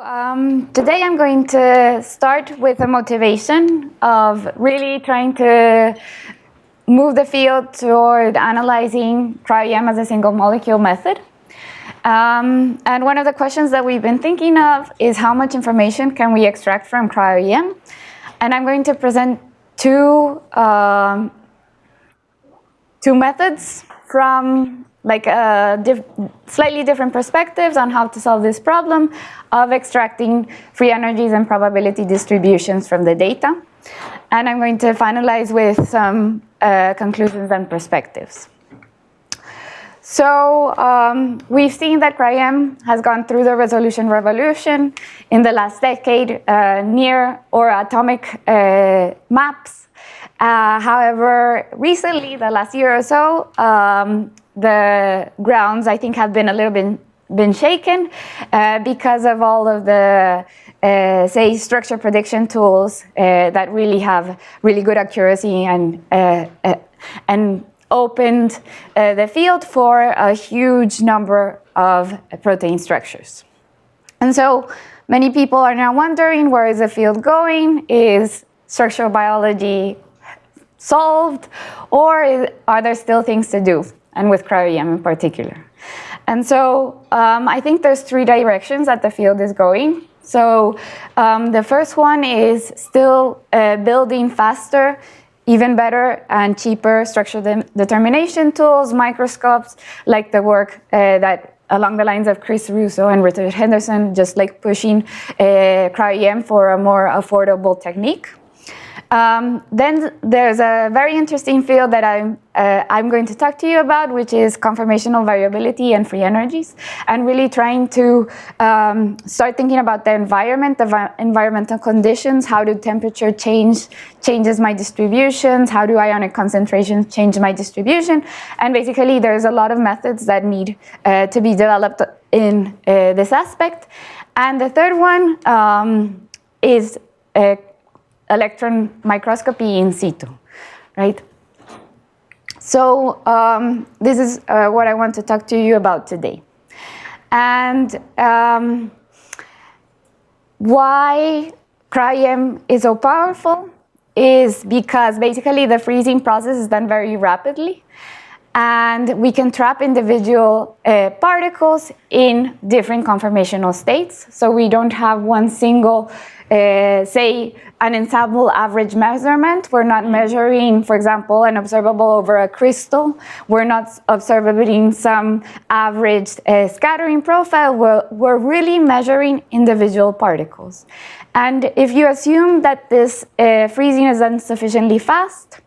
Today I'm going to start with a motivation of really trying to move the field toward analyzing Cryo-EM as a single molecule method. And one of the questions that we've been thinking of is how much information can we extract from Cryo-EM? And I'm going to present two methods from slightly different perspectives on how to solve this problem of extracting free energies and probability distributions from the data. And I'm going to finalize with some conclusions and perspectives. So we've seen that Cryo-EM has gone through the resolution revolution in the last decade, near or atomic maps. However, recently, the last year or so, the grounds, I think, have been a little been shaken because of all of the, say, structure prediction tools that really have really good accuracy and opened the field for a huge number of protein structures. And so many people are now wondering, where is the field going? Is structural biology solved, or are there still things to do, and with Cryo-EM in particular? And so I think there's three directions that the field is going. So the first one is still building faster, even better and cheaper structural determination tools, microscopes, like the work that along the lines of Chris Russo and Richard Henderson, just like pushing Cryo-EM for a more affordable technique. Then there's a very interesting field that I'm going to talk to you about, which is conformational variability and free energies, and really trying to start thinking about the environment, the environmental conditions. How do temperature changes my distributions? How do ionic concentrations change my distribution? And basically, there's a lot of methods that need to be developed in this aspect. And the third one is electron microscopy in situ, right? So this is what I want to talk to you about today. And why Cryo-EM is so powerful is because basically the freezing process is done very rapidly, and we can trap individual particles in different conformational states. So we don't have one single, say, an ensemble average measurement. We're not measuring, for example, an observable over a crystal. We're not observing some average scattering profile. We're really measuring individual particles. And if you assume that this freezing is done sufficiently fast,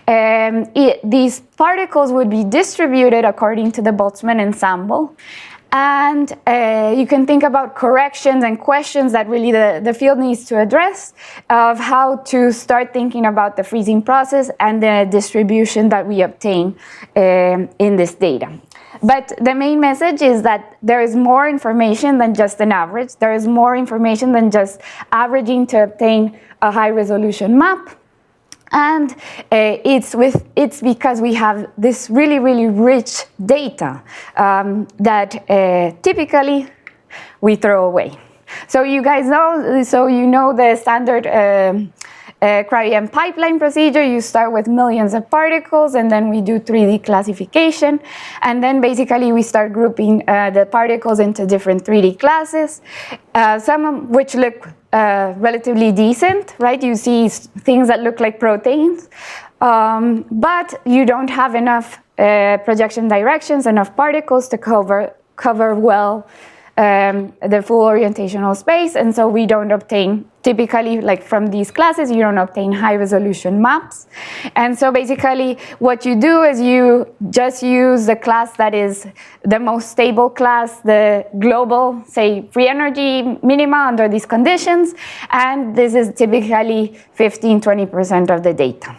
these particles would be distributed according to the Boltzmann ensemble. And you can think about corrections and questions that really the field needs to address of how to start thinking about the freezing process and the distribution that we obtain in this data. But the main message is that there is more information than just an average. There is more information than just averaging to obtain a high resolution map. And it's because we have this really, really rich data that typically we throw away. So you guys know, the standard Cryo-EM pipeline procedure. You start with millions of particles, and then we do 3D classification. And then basically we start grouping the particles into different 3D classes, some of which look relatively decent, right? You see things that look like proteins, but you don't have enough projection directions, enough particles to cover well the full orientational space, and so we don't obtain, typically, like from these classes, you don't obtain high resolution maps. And so basically what you do is you just use the class that is the most stable class, the global, say, free energy minima under these conditions, and this is typically 15–20% of the data.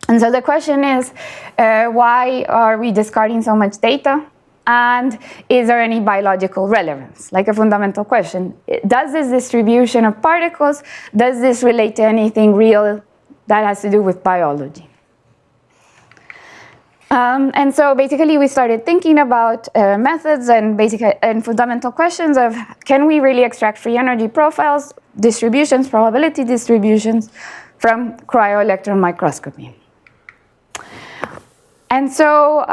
And so the question is, why are we discarding so much data? And is there any biological relevance? Like a fundamental question. Does this distribution of particles, does this relate to anything real that has to do with biology? And so basically we started thinking about methods and fundamental questions of, can we really extract free energy profiles, distributions, probability distributions from cryo-electron microscopy. And so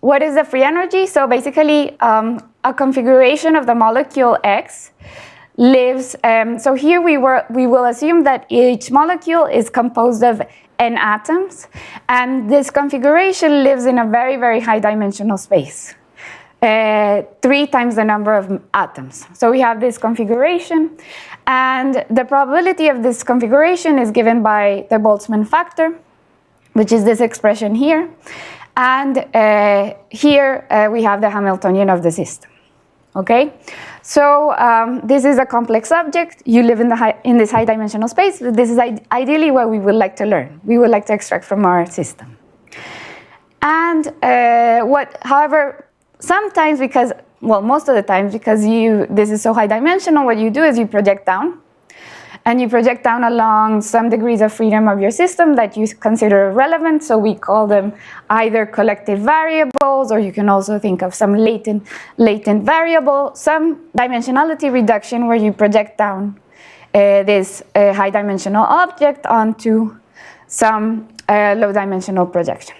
what is the free energy? So basically a configuration of the molecule X lives, so here we will assume that each molecule is composed of n atoms, and this configuration lives in a very, very high dimensional space, 3 times the number of atoms. So we have this configuration, and the probability of this configuration is given by the Boltzmann factor, which is this expression here, and here we have the Hamiltonian of the system. Okay, so this is a complex object. You live in this high dimensional space. This is ideally what we would like to learn. We would like to extract from our system. And however, sometimes most of the times, because this is so high dimensional, what you do is you project down. And you project down along some degrees of freedom of your system that you consider relevant. So we call them either collective variables, or you can also think of some latent variable, some dimensionality reduction where you project down this high dimensional object onto some low dimensional projection.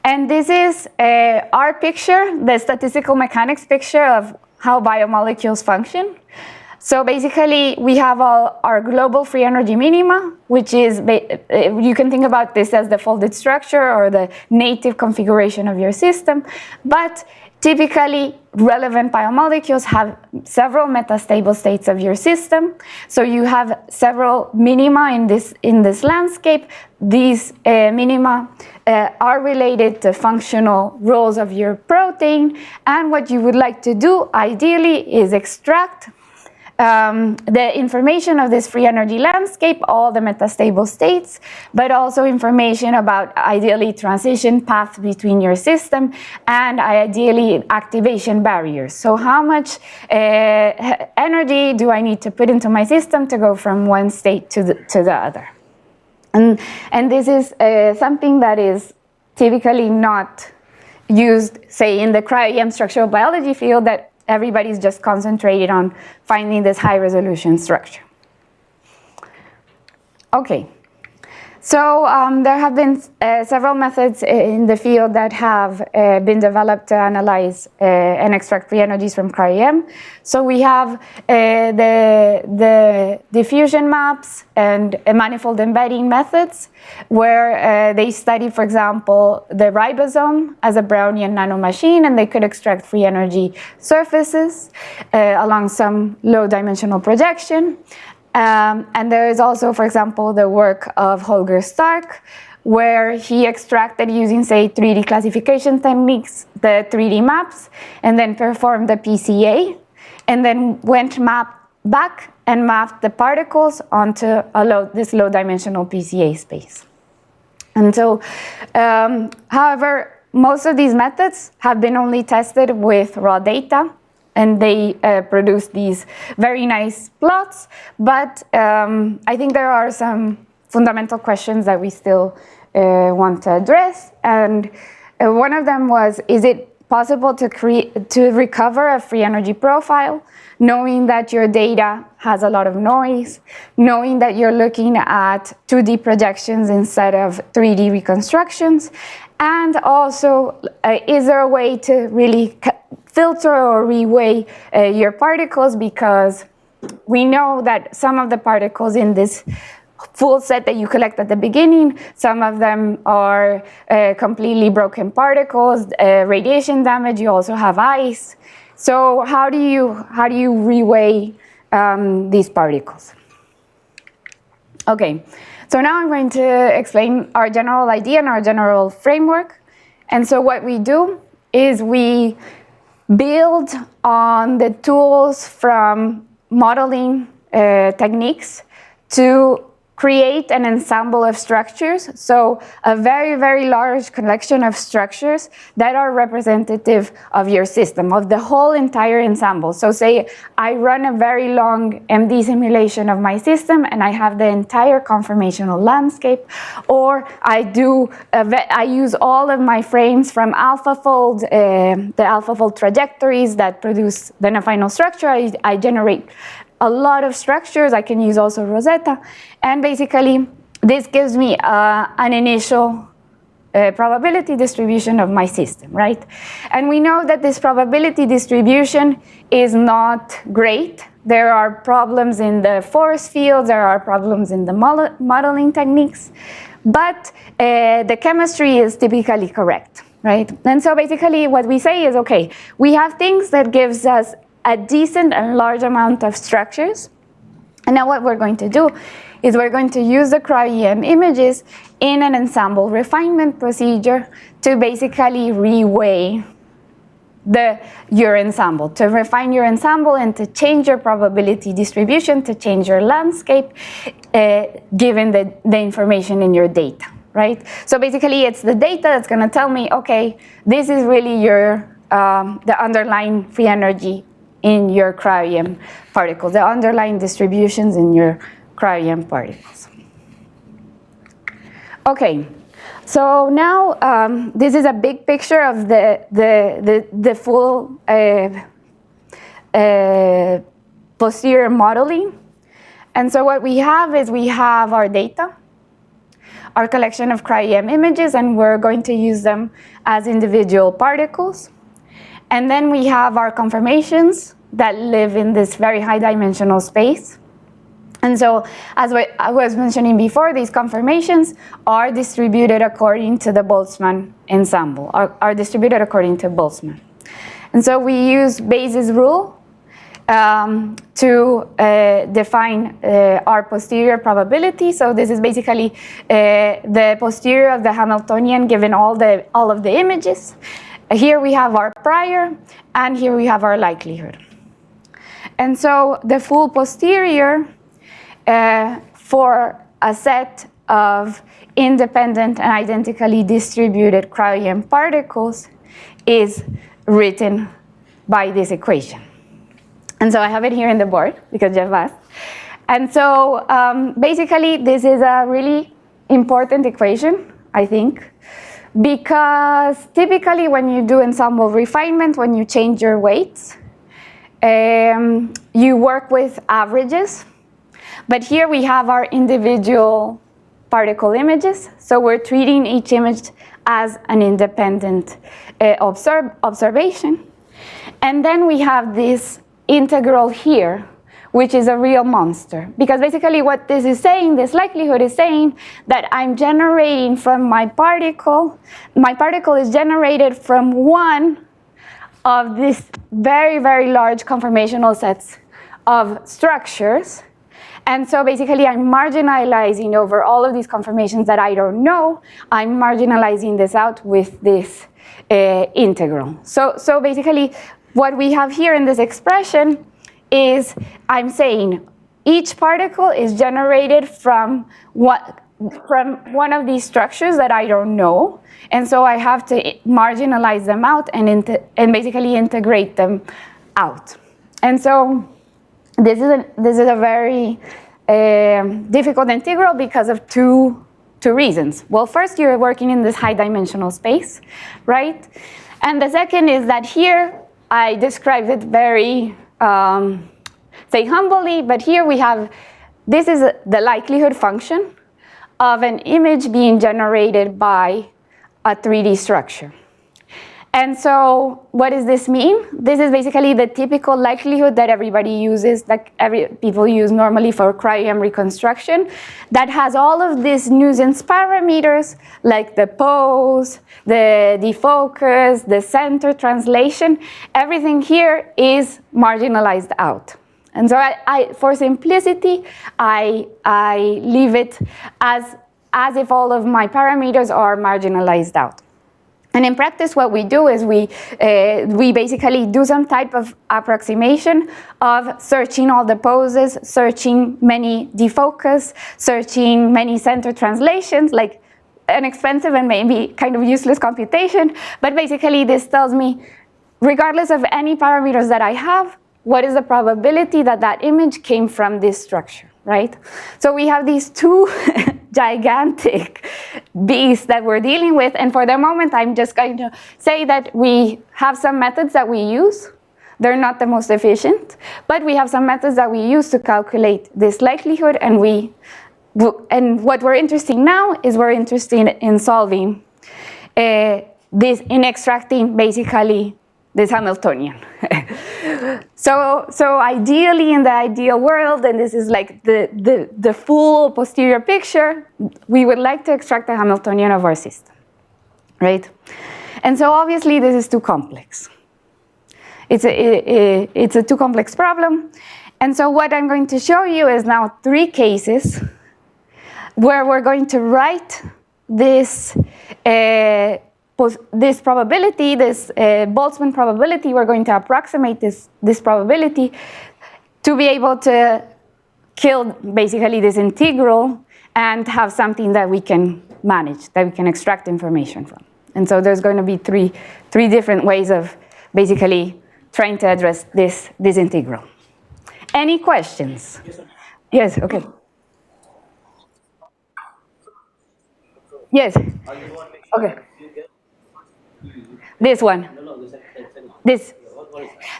And this is our picture, the statistical mechanics picture of how biomolecules function. So basically, we have our global free energy minima, which is, you can think about this as the folded structure or the native configuration of your system. But typically, relevant biomolecules have several metastable states of your system. So you have several minima in this landscape. These minima are related to functional roles of your protein. And what you would like to do, ideally, is extract the information of this free energy landscape, all the metastable states, but also information about ideally transition paths between your system and ideally activation barriers. So how much energy do I need to put into my system to go from one state to the other? And this is something that is typically not used, say, in the Cryo-EM structural biology field, that everybody's just concentrated on finding this high resolution structure. Okay, so there have been several methods in the field that have been developed to analyze and extract free energies from Cryo-EM. So we have the diffusion maps and manifold embedding methods, where they study, for example, the ribosome as a Brownian nanomachine, and they could extract free energy surfaces along some low dimensional projection. And there is also, for example, the work of Holger Stark, where he extracted using, say, 3D classification techniques, the 3D maps, and then performed the PCA, and then went back and mapped the particles onto this low dimensional PCA space. And so, however, most of these methods have been only tested with raw data, and they produce these very nice plots. But I think there are some fundamental questions that we still want to address. And one of them was, is it possible to recover a free energy profile, knowing that your data has a lot of noise, knowing that you're looking at 2D projections instead of 3D reconstructions? And also, is there a way to really filter or reweigh your particles? Because we know that some of the particles in this full set that you collect at the beginning, some of them are completely broken particles, radiation damage. You also have ice. So how do you reweigh these particles? Okay. So now I'm going to explain our general idea and our general framework. And so what we do is we build on the tools from modeling techniques to create an ensemble of structures, so a very, very large collection of structures that are representative of your system, of the whole entire ensemble. So say I run a very long MD simulation of my system and I have the entire conformational landscape, or I use all of my frames from AlphaFold, the AlphaFold trajectories that produce then a final structure. I generate a lot of structures. I can use also Rosetta, and basically this gives me an initial probability distribution of my system, right? And we know that this probability distribution is not great. There are problems in the force fields, there are problems in the modeling techniques, but the chemistry is typically correct, right? And so basically what we say is, okay, we have things that gives us a decent and large amount of structures. And now what we're going to do is we're going to use the Cryo-EM images in an ensemble refinement procedure to basically reweigh your ensemble, to refine your ensemble and to change your probability distribution, to change your landscape, given the information in your data, right? So basically it's the data that's going to tell me, okay, this is really the underlying free energy in your Cryo-EM particles, the underlying distributions in your Cryo-EM particles. Okay, so now this is a big picture of the full posterior modeling. And so what we have is we have our data, our collection of Cryo-EM images, and we're going to use them as individual particles. And then we have our conformations that live in this very high dimensional space. And so, as I was mentioning before, these conformations are distributed according to the Boltzmann ensemble, are distributed according to Boltzmann. And so we use Bayes' rule to define our posterior probability. So this is basically the posterior of the Hamiltonian given all of the images. Here we have our prior, and here we have our likelihood. And so the full posterior for a set of independent and identically distributed Cryo-EM particles is written by this equation. And so I have it here in the board because Jeff asked. And so basically this is a really important equation, I think, because typically when you do ensemble refinement, when you change your weights, you work with averages. But here we have our individual particle images, so we're treating each image as an independent observation. And then we have this integral here, which is a real monster. Because basically what this is saying, this likelihood is saying that I'm generating from my particle is generated from one of these very, very large conformational sets of structures. And so basically I'm marginalizing over all of these conformations that I don't know. I'm marginalizing this out with this integral. So basically what we have here in this expression is I'm saying each particle is generated from one of these structures that I don't know, and so I have to marginalize them out and basically integrate them out. And so this is a very difficult integral because of two reasons. Well, first, you're working in this high dimensional space, right? And the second is that here I described it very say humbly, but here we have, this is the likelihood function of an image being generated by a 3D structure. And so what does this mean? This is basically the typical likelihood that everybody uses, that people use normally for Cryo-EM reconstruction, that has all of these nuisance parameters like the pose, the defocus, the center translation. Everything here is marginalized out. And so for simplicity, I leave it as if all of my parameters are marginalized out. And in practice, what we do is we basically do some type of approximation of searching all the poses, searching many defocus, searching many center translations, like an expensive and maybe kind of useless computation. But basically, this tells me, regardless of any parameters that I have, what is the probability that that image came from this structure, right? So we have these two gigantic beasts that we're dealing with, and for the moment I'm just going to say that we have some methods that we use. They're not the most efficient, but we have some methods that we use to calculate this likelihood, and what we're interested in now is we're interested in solving this, in extracting basically this Hamiltonian. So ideally, in the ideal world, and this is like the full posterior picture, we would like to extract the Hamiltonian of our system, right? And so obviously this is too complex. It's a too complex problem. And so what I'm going to show you is now 3 cases where we're going to write this probability, this Boltzmann probability. We're going to approximate this probability to be able to kill basically this integral and have something that we can manage, that we can extract information from. And so there's going to be three different ways of basically trying to address this integral. Any questions? Yes, okay. Yes, okay. This one. This.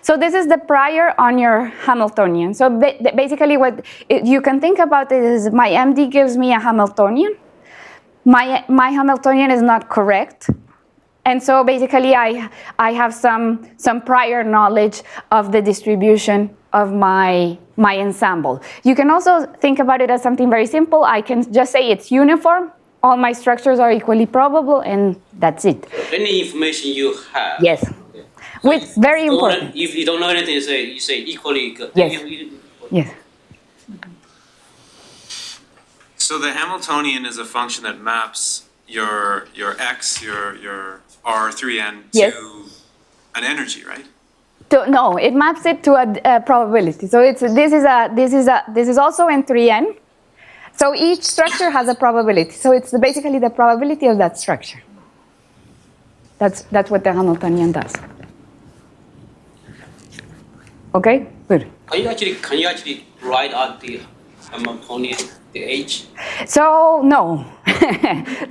So this is the prior on your Hamiltonian. So basically what you can think about it is my MD gives me a Hamiltonian. My Hamiltonian is not correct. And so basically I have some prior knowledge of the distribution of my ensemble. You can also think about it as something very simple. I can just say it's uniform. All my structures are equally probable, and that's it. Any information you have. Yes. Okay. Which very important. If you don't know anything, you say equally good. Yes. Yes. So the Hamiltonian is a function that maps your x, your R3n yes. to an energy, right? No, it maps it to a probability. So this is also in 3n. So each structure has a probability. So it's basically the probability of that structure. That's what the Hamiltonian does. Okay, good. Can you actually write out the Hamiltonian, the H? So no.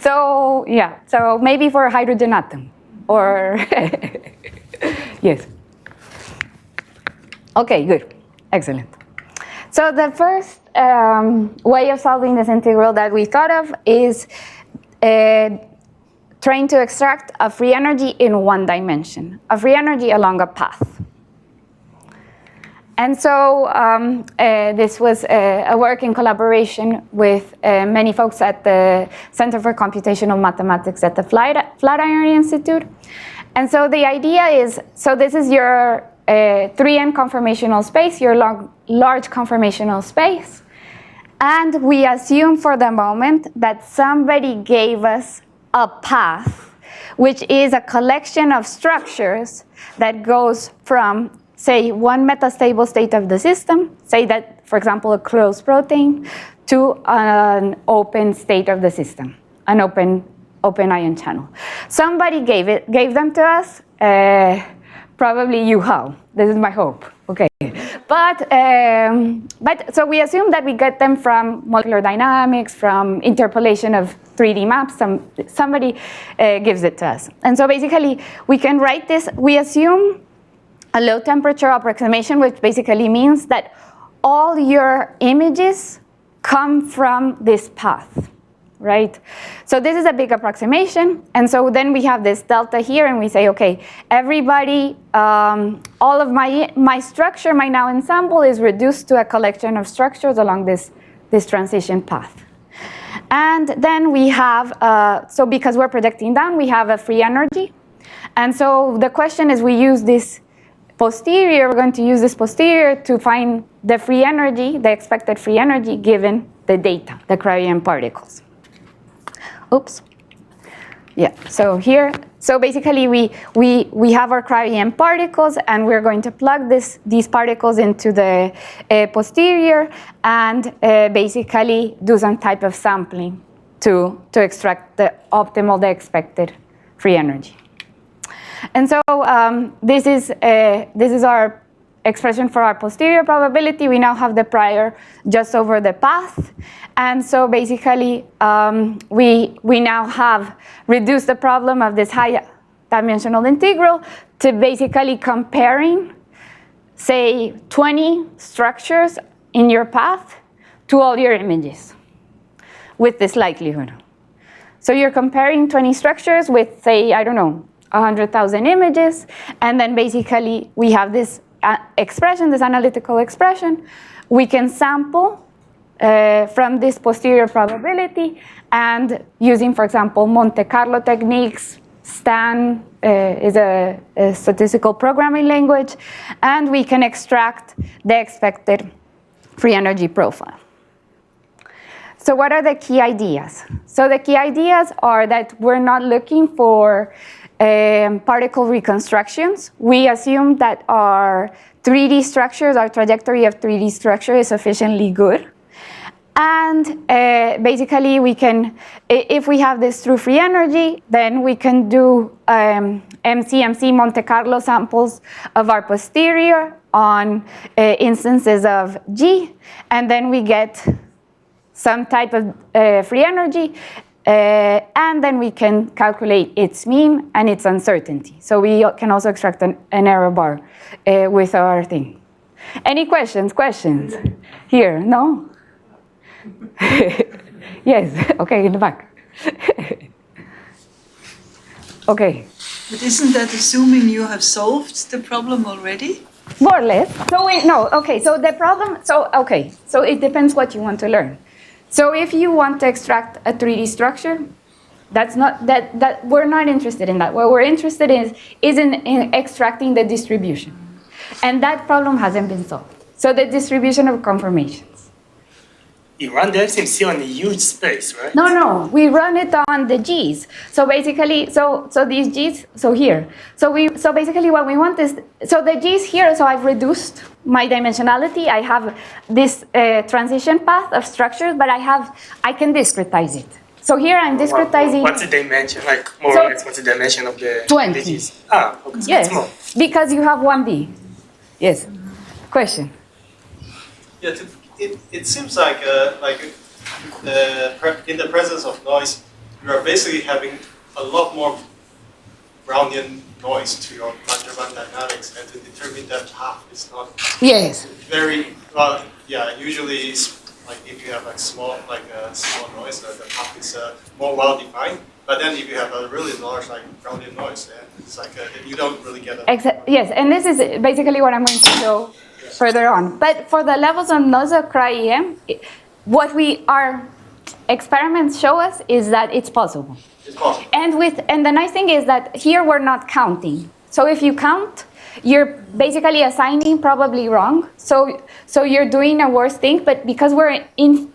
So yeah. So maybe for a hydrogen atom, or yes. Okay, good, excellent. So the first way of solving this integral that we thought of is trying to extract a free energy in one dimension, a free energy along a path. And so this was a work in collaboration with many folks at the Center for Computational Mathematics at the Flatiron Institute. And so the idea is, so this is your 3n conformational space, your large conformational space. And we assume for the moment that somebody gave us a path, which is a collection of structures that goes from, say, one metastable state of the system, say that, for example, a closed protein, to an open state of the system, an open ion channel. Somebody gave them to us. Probably Yu-Hao. This is my hope. Okay, but so we assume that we get them from molecular dynamics, from interpolation of 3D maps. Somebody gives it to us, and so basically we can write this. We assume a low temperature approximation, which basically means that all your images come from this path. Right? So this is a big approximation, and so then we have this delta here, and we say, okay, everybody, all of my structure, my now ensemble is reduced to a collection of structures along this transition path. And then we have, so because we're projecting down, we have a free energy. And so the question is, we use this posterior, we're going to use this posterior to find the free energy, the expected free energy, given the data, the Cryo-EM particles. Oops. Yeah, so here, so basically we have our cryo-EM particles, and we're going to plug these particles into the posterior and basically do some type of sampling to extract the optimal, the expected free energy. And so this is our expression for our posterior probability. We now have the prior just over the path. And so basically, we now have reduced the problem of this high dimensional integral to basically comparing, say, 20 structures in your path to all your images with this likelihood. So you're comparing 20 structures with, say, I don't know, 100,000 images. And then basically, we have this expression, this analytical expression. We can sample from this posterior probability, and using, for example, Monte Carlo techniques, STAN is a statistical programming language, and we can extract the expected free energy profile. So what are the key ideas? So the key ideas are that we're not looking for particle reconstructions. We assume that our 3D structures, our trajectory of 3D structure is sufficiently good. And basically, we can, if we have this true free energy, then we can do MCMC Monte Carlo samples of our posterior on instances of G, and then we get some type of free energy, and then we can calculate its mean and its uncertainty. So we can also extract an error bar with our thing. Any questions? Questions? Here, no? Yes, okay, in the back. Okay. But isn't that assuming you have solved the problem already? More or less. So so the problem, so it depends what you want to learn. So if you want to extract a 3D structure, that's not, that we're not interested in that. What we're interested in is in extracting the distribution. And that problem hasn't been solved. So the distribution of conformations. You run the SMC on a huge space, right? No, we run it on the G's. So basically, so these G's, so here. So basically what we want is, so the G's here, so I've reduced my dimensionality. I have this transition path of structures, but I can discretize it. So here I'm discretizing. What's the dimension, like more or less, what's the dimension of the 20. G's? Ah, okay, so Yes, it's more. because you have 1B. Yes, question. Yeah, it seems like in the presence of noise, you are basically having a lot more Brownian noise to your Van dynamics, and to determine that path is not very well. Yeah, usually it's like if you have like small noise, the path is more well defined. But then if you have a really large like Brownian noise, then it's like you don't really get a. Yes, and this is basically what I'm going to show further on. But for the levels of noise of Cryo-EM, what our experiments show us is that it's possible. It's possible. And the nice thing is that here we're not counting. So if you count, you're basically assigning probably wrong. So you're doing a worse thing, but because we're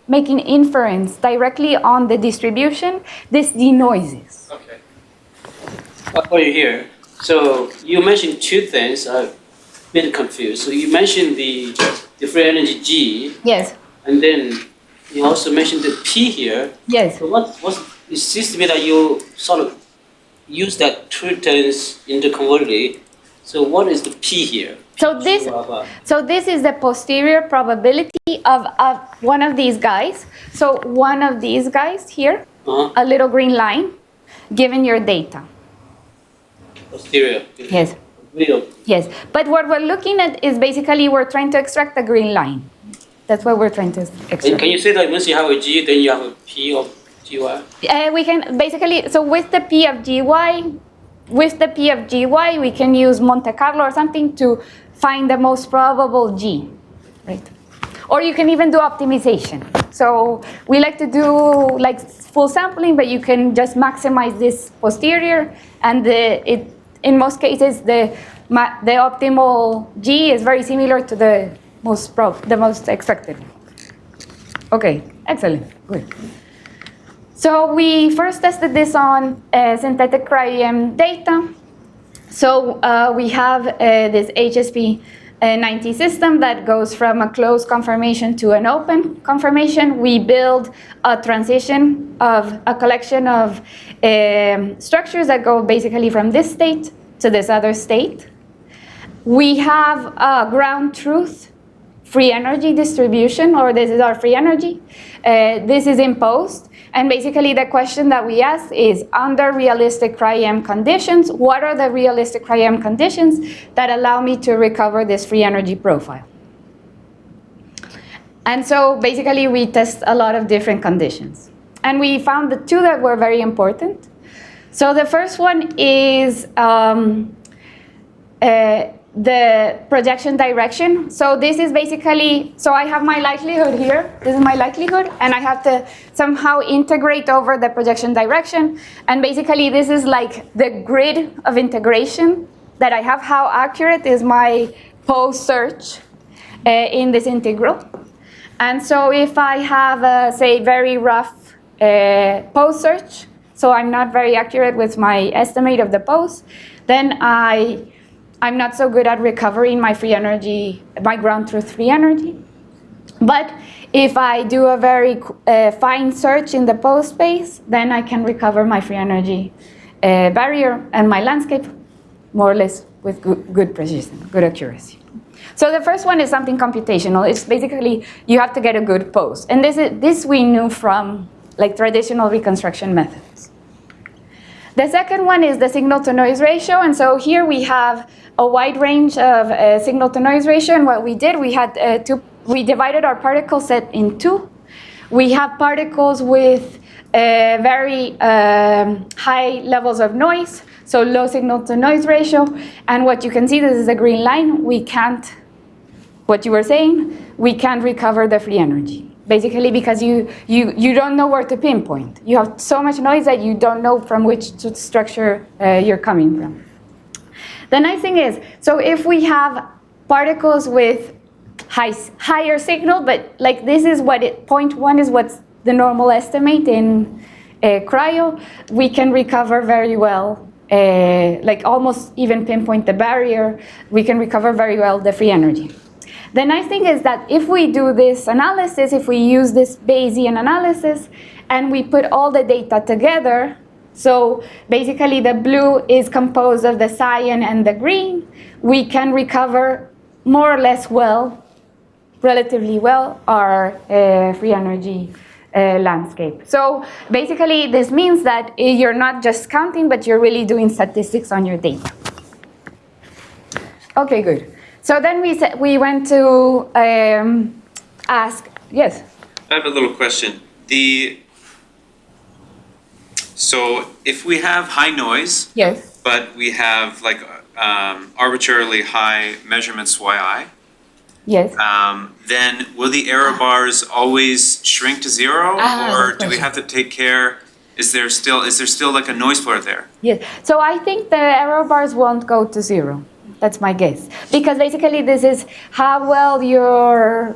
making inference directly on the distribution, this denoises. Okay. For you here, so you mentioned two things. I've been confused. So you mentioned the free energy G. Yes. And then you also mentioned the P here. Yes. So it seems to me that you sort of use that two terms interconvertedly. So what is the P here? So this is the posterior probability of one of these guys. So one of these guys here, a little green line, given your data. Posterior. Yes. Middle. Yes. But what we're looking at is basically we're trying to extract the green line. That's what we're trying to extract. And can you say that once you have a G, then you have a P of GY? We can basically, so with the P of GY, we can use Monte Carlo or something to find the most probable G, right? Or you can even do optimization. So we like to do like full sampling, but you can just maximize this posterior, and in most cases the optimal G is very similar to the most expected. Okay, excellent, good. So we first tested this on synthetic cryo-EM data. So we have this HSP 90 system that goes from a closed conformation to an open conformation. We build a transition of a collection of structures that go basically from this state to this other state. We have a ground truth free energy distribution, or this is our free energy. This is imposed. And basically the question that we ask is, under realistic cryo-EM conditions, what are the realistic cryo-EM conditions that allow me to recover this free energy profile? And so basically we test a lot of different conditions. And we found the two that were very important. So the first one is the projection direction. So this is basically, so I have my likelihood here, this is my likelihood, and I have to somehow integrate over the projection direction. And basically this is like the grid of integration that I have. How accurate is my post search in this integral? And so if I have a, say, very rough post search, so I'm not very accurate with my estimate of the post, then I'm not so good at recovering my free energy, my ground truth free energy. But if I do a very fine search in the post space, then I can recover my free energy barrier and my landscape more or less with good precision, good accuracy. So the first one is something computational. It's basically you have to get a good post. And this we knew from like traditional reconstruction methods. The second one is the signal-to-noise ratio, and so here we have a wide range of signal-to-noise ratio, and what we did, we divided our particle set in two. We have particles with very high levels of noise, so low signal-to-noise ratio, and what you can see, this is a green line, we can't, what you were saying, we can't recover the free energy. Basically because you don't know where to pinpoint. You have so much noise that you don't know from which structure you're coming from. The nice thing is, so if we have particles with higher signal, but like this is what 0.1 is what's the normal estimate in cryo, we can recover very well, like almost even pinpoint the barrier, we can recover very well the free energy. The nice thing is that if we do this analysis, if we use this Bayesian analysis, and we put all the data together, so basically the blue is composed of the cyan and the green, we can recover more or less well, relatively well, our free energy landscape. So basically this means that you're not just counting, but you're really doing statistics on your data. Okay, good. So then we went to ask, yes? I have a little question. So if we have high noise, Yes. but we have like arbitrarily high measurements yi, Yes. then will the error bars always shrink to zero, or do we have to take care? Is there still like a noise floor there? Yes. So I think the error bars won't go to zero. That's my guess. Because basically this is how well your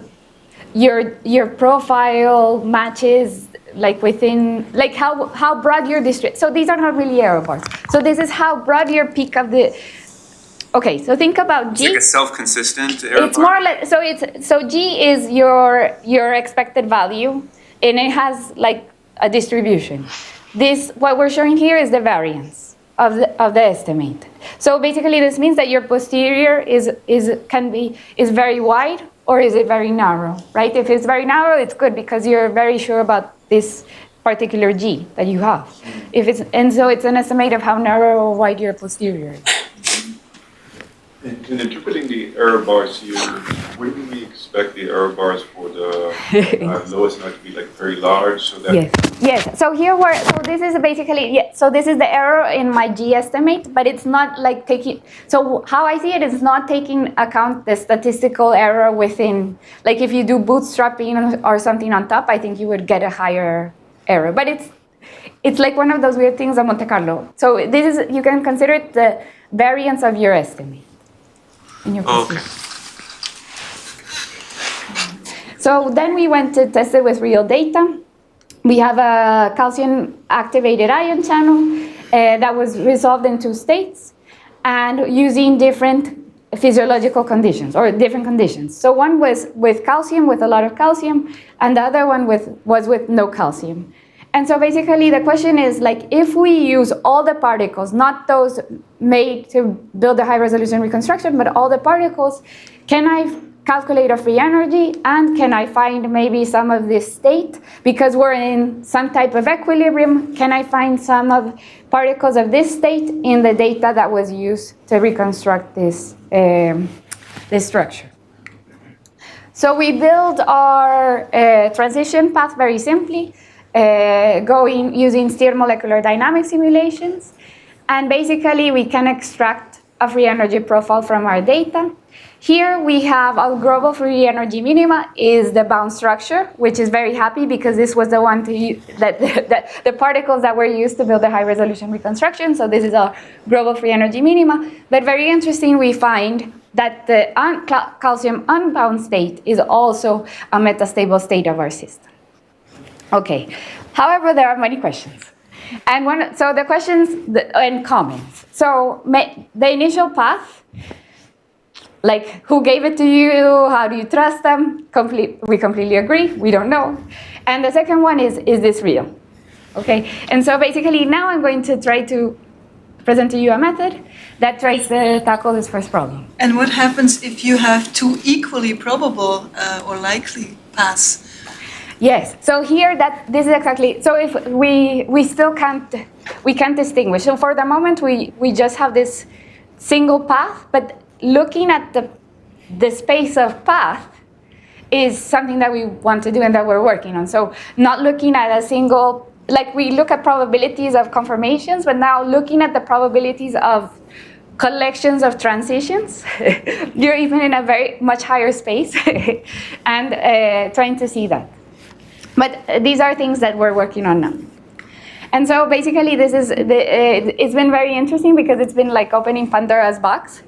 profile matches like within, like how broad your district. So these are not really error bars. So this is how broad your peak of the, okay, so think about G. It's like a self-consistent error It's bar? more or less, so G is your expected value, and it has like a distribution. This, what we're showing here is the variance of the estimate. So basically this means that your posterior is very wide, or is it very narrow, right? If it's very narrow, it's good because you're very sure about this particular G that you have. And so it's an estimate of how narrow or wide your posterior is. In interpreting the error bars here, wouldn't we expect the error bars for the lowest node to be like very large so that? Yes. So so this is basically, so this is the error in my G estimate, but it's not like taking, so how I see it is not taking account the statistical error within, like if you do bootstrapping or something on top, I think you would get a higher error. But it's like one of those weird things of Monte Carlo. So this is, you can consider it the variance of your estimate. Okay. So then we went to test it with real data. we have a calcium activated ion channel that was resolved in 2 states and using different physiological conditions or different conditions. So one was with calcium, with a lot of calcium, and the other one was with no calcium. And so basically the question is, like, if we use all the particles, not those made to build a high resolution reconstruction, but all the particles, can I calculate a free energy, and can I find maybe some of this state? Because we're in some type of equilibrium, can I find some of particles of this state in the data that was used to reconstruct this structure? So we build our transition path very simply, using steered molecular dynamic simulations. And basically we can extract a free energy profile from our data. Here we have our global free energy minima is the bound structure, which is very happy because this was the one the particles that were used to build the high resolution reconstruction. So this is our global free energy minima. But very interesting, we find that the calcium unbound state is also a metastable state of our system. Okay, however, there are many questions. And so the questions and comments. So the initial path, like, who gave it to you? How do you trust them? We completely agree. We don't know. And the second one is this real? Okay. And so basically now I'm going to try to present to you a method that tries to tackle this first problem. And what happens if you have 2 equally probable or likely paths? Yes. So here this is exactly. So if we still can't distinguish. So for the moment we just have this single path, but looking at the space of path is something that we want to do and that we're working on. So not looking at a single, like we look at probabilities of conformations, but now looking at the probabilities of collections of transitions. You're even in a very much higher space and trying to see that. But these are things that we're working on now. And so basically this is, it's been very interesting because it's been like opening Pandora's box.